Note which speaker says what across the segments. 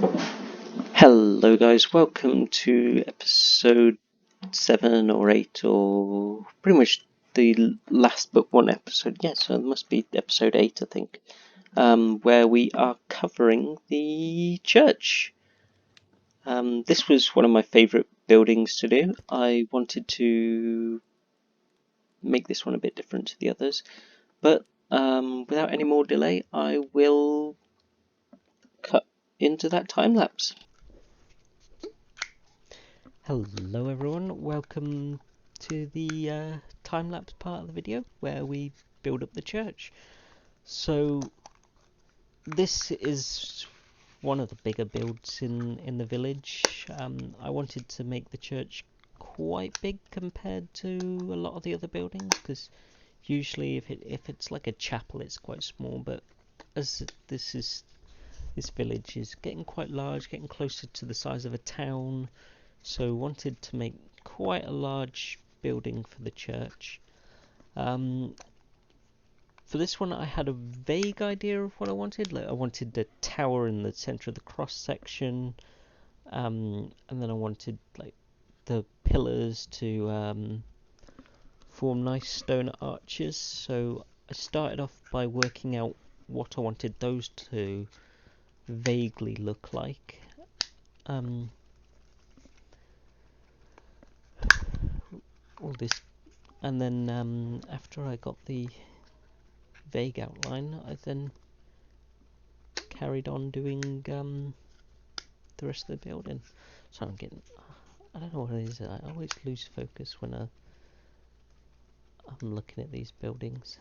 Speaker 1: Hello guys, welcome to episode 7 or 8 or pretty much the last but one episode, so it must be episode 8 I think, where we are covering the church. This was one of my favourite buildings to do. I wanted to make this one a bit different to the others, but without any more delay I will cut into that time lapse. Hello everyone, welcome to the time-lapse part of the video where we build up the church. So this is one of the bigger builds in the village. I wanted to make the church quite big compared to a lot of the other buildings, because usually if it's like a chapel it's quite small, but as this village is getting quite large, getting closer to the size of a town, so wanted to make quite a large building for the church. For this one I had a vague idea of what I wanted. Like I wanted the tower in the centre of the cross section, and then I wanted like the pillars to form nice stone arches. So I started off by working out what I wanted those to vaguely look like. All this, and then after I got the vague outline, I then carried on doing the rest of the building. So I don't know what it is, I always lose focus when I'm looking at these buildings.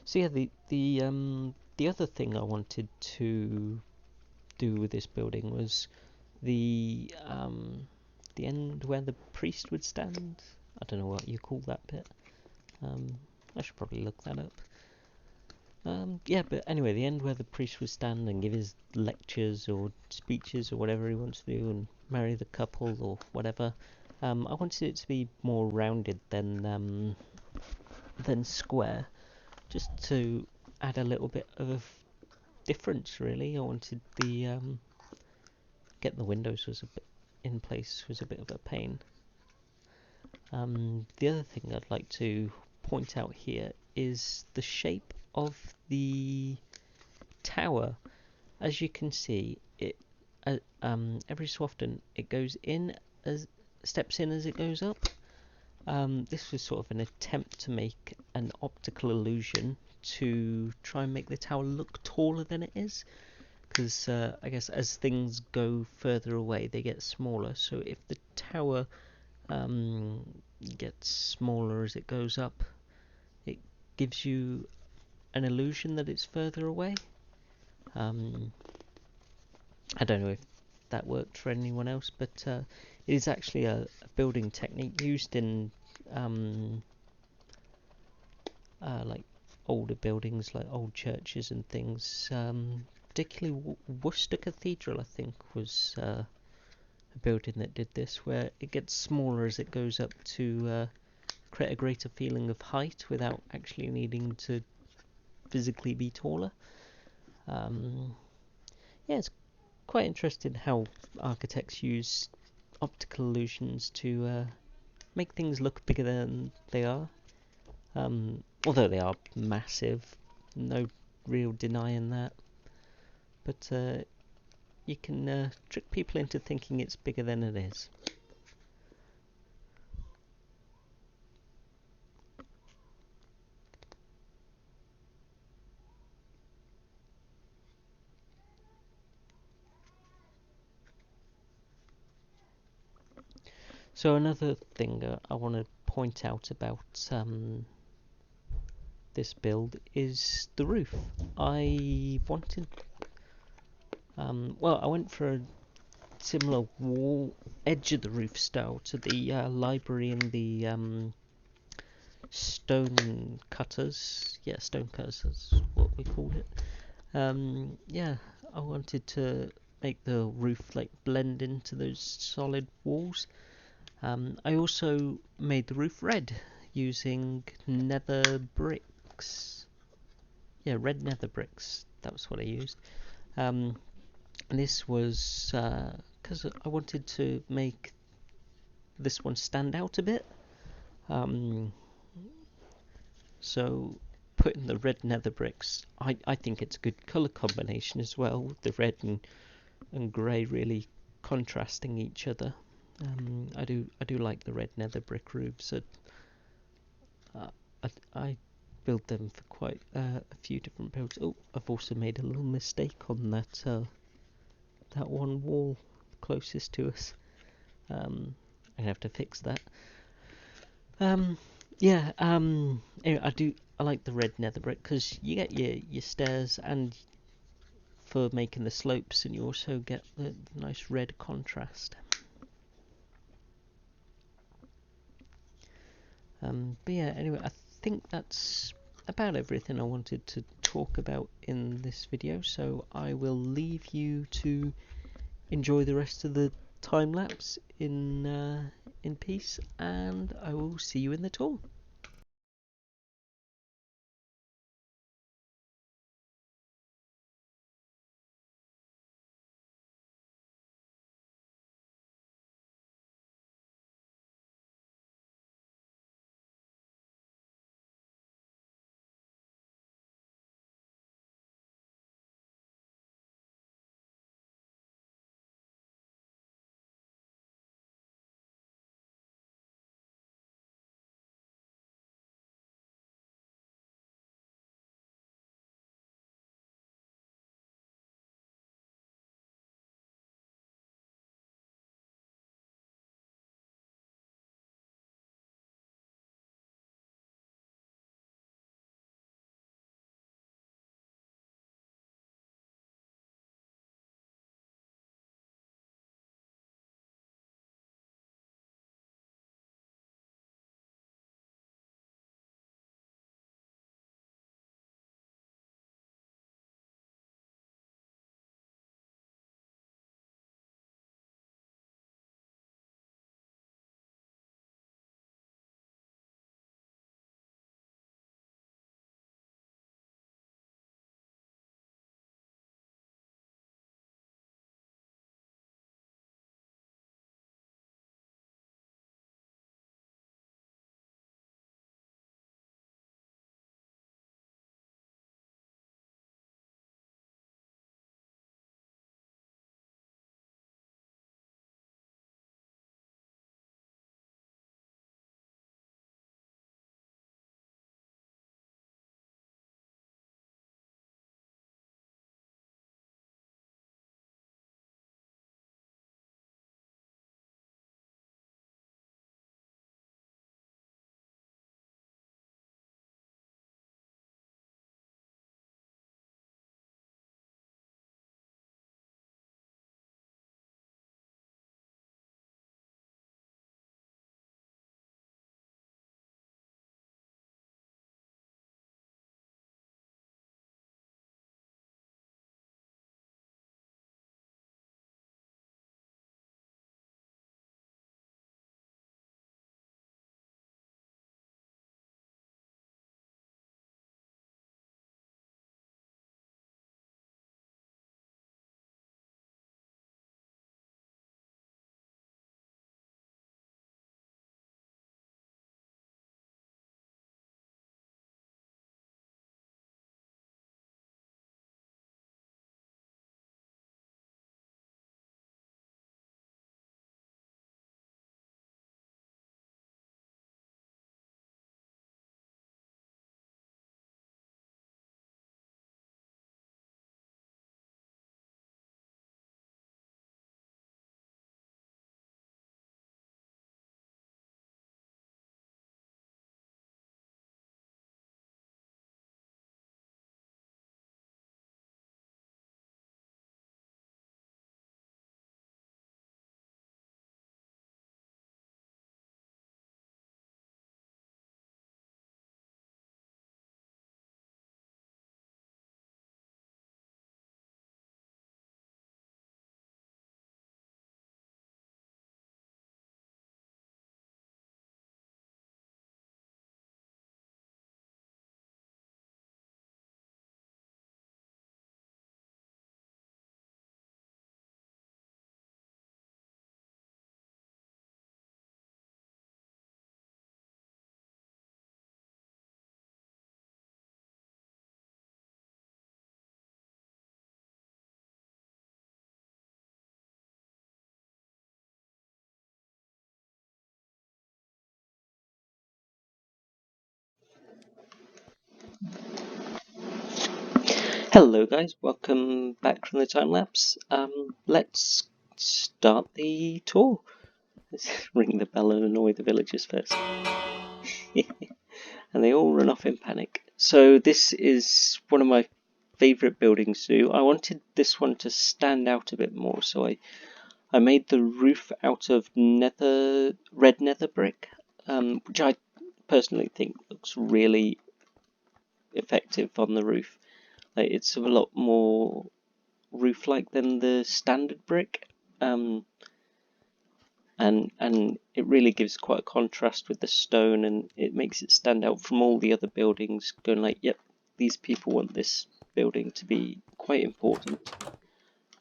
Speaker 1: So yeah, the other thing I wanted to do with this building was the end where the priest would stand. I don't know what you call that bit. I should probably look that up. Yeah, but anyway, the end where the priest would stand and give his lectures or speeches or whatever he wants to do and marry the couple or whatever. I wanted it to be more rounded than square, just to add a little bit of difference. Really, I wanted the getting the windows was a bit in place was a bit of a pain. The other thing I'd like to point out here is the shape of the tower. As you can see, it every so often it goes in as steps in as it goes up. This was sort of an attempt to make an optical illusion to try and make the tower look taller than it is, because I guess as things go further away they get smaller, so if the tower gets smaller as it goes up, it gives you an illusion that it's further away. I don't know if that worked for anyone else, but it is actually a building technique used in like older buildings, like old churches and things. Particularly Worcester Cathedral, I think, was a building that did this, where it gets smaller as it goes up to create a greater feeling of height without actually needing to physically be taller. Yeah, it's quite interesting how architects use optical illusions to make things look bigger than they are. Although they are massive, no real denying that. But you can trick people into thinking it's bigger than it is. So another thing I want to point out about this build is the roof. I wanted, I went for a similar wall edge of the roof style to the library and the stone cutters. Yeah, stone cutters is what we called it. Yeah, I wanted to make the roof like blend into those solid walls. I also made the roof red using nether bricks. Yeah, red nether bricks. That was what I used. And this was because I wanted to make this one stand out a bit. So putting the red nether bricks, I think it's a good colour combination as well, with the red and grey really contrasting each other. I do like the red nether brick roofs. I build them for quite a few different builds. Oh, I've also made a little mistake on that that one wall closest to us. I have to fix that. Yeah. Anyway, I like the red nether brick because you get your stairs and for making the slopes, and you also get the nice red contrast. But yeah, anyway, I think that's about everything I wanted to talk about in this video, so I will leave you to enjoy the rest of the time lapse in peace, and I will see you in the tour. Hello guys, welcome back from the time lapse. Let's start the tour. Let's ring the bell and annoy the villagers first. And they all run off in panic. So this is one of my favourite buildings to do. I wanted this one to stand out a bit more, so I made the roof out of red nether brick, which I personally think looks really effective on the roof. It's a lot more roof-like than the standard brick, and it really gives quite a contrast with the stone, and it makes it stand out from all the other buildings, going like, yep, these people want this building to be quite important.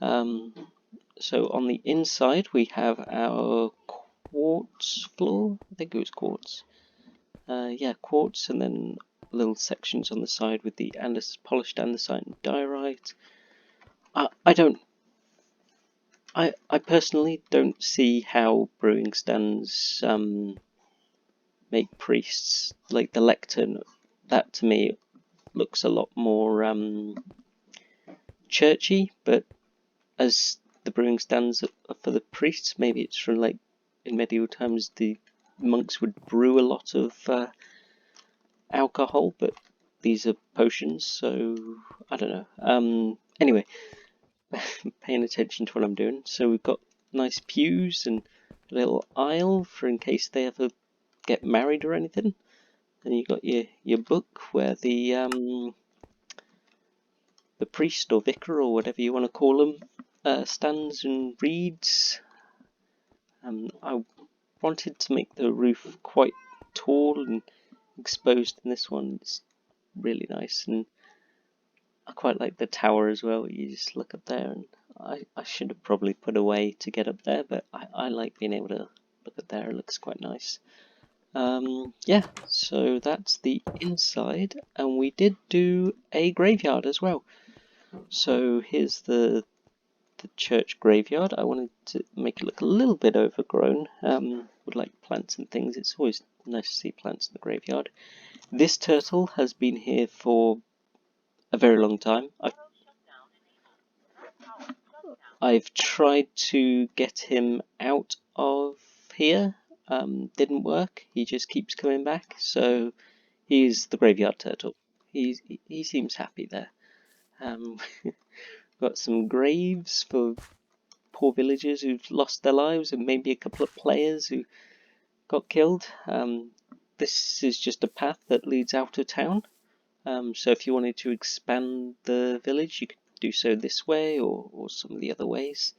Speaker 1: So on the inside we have our quartz floor. I think it was quartz. Yeah, quartz, and then little sections on the side with the polished andesite and diorite. I personally don't see how brewing stands make priests. Like the lectern, that to me looks a lot more churchy, but as the brewing stands for the priests, maybe it's from like in medieval times the monks would brew a lot of alcohol, but these are potions, so I don't know. Anyway, paying attention to what I'm doing. So we've got nice pews and a little aisle for in case they ever get married or anything. And you got your book where the priest or vicar or whatever you want to call them stands and reads. I wanted to make the roof quite tall and exposed in this one. It's really nice, and I quite like the tower as well. You just look up there, and I should have probably put away to get up there, but I like being able to look up there. It looks quite nice. Yeah, so that's the inside, and we did do a graveyard as well. So here's the church graveyard. I wanted to make it look a little bit overgrown. Would like plants and things. It's always nice to see plants in the graveyard. This turtle has been here for a very long time. I've tried to get him out of here. Didn't work. He just keeps coming back. So he's the graveyard turtle. He seems happy there. Got some graves for poor villagers who've lost their lives, and maybe a couple of players who got killed. This is just a path that leads out of town. So if you wanted to expand the village, you could do so this way or some of the other ways.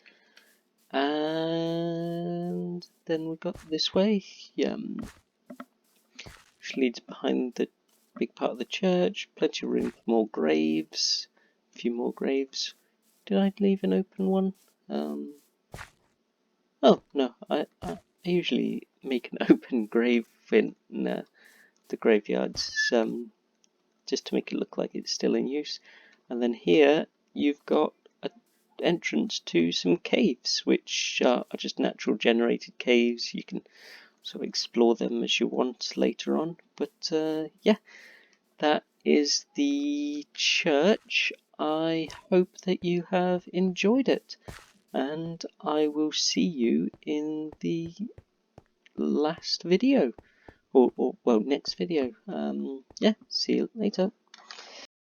Speaker 1: And then we got this way, which leads behind the big part of the church. Plenty of room for more graves. A few more graves. Did I leave an open one? Oh no, I usually make an open grave in the graveyards, just to make it look like it's still in use. And then here you've got an entrance to some caves, which are just natural generated caves. You can sort of explore them as you want later on. But yeah, that is the church. I hope that you have enjoyed it, and I will see you in the last video, or well, next video. Yeah, see you later.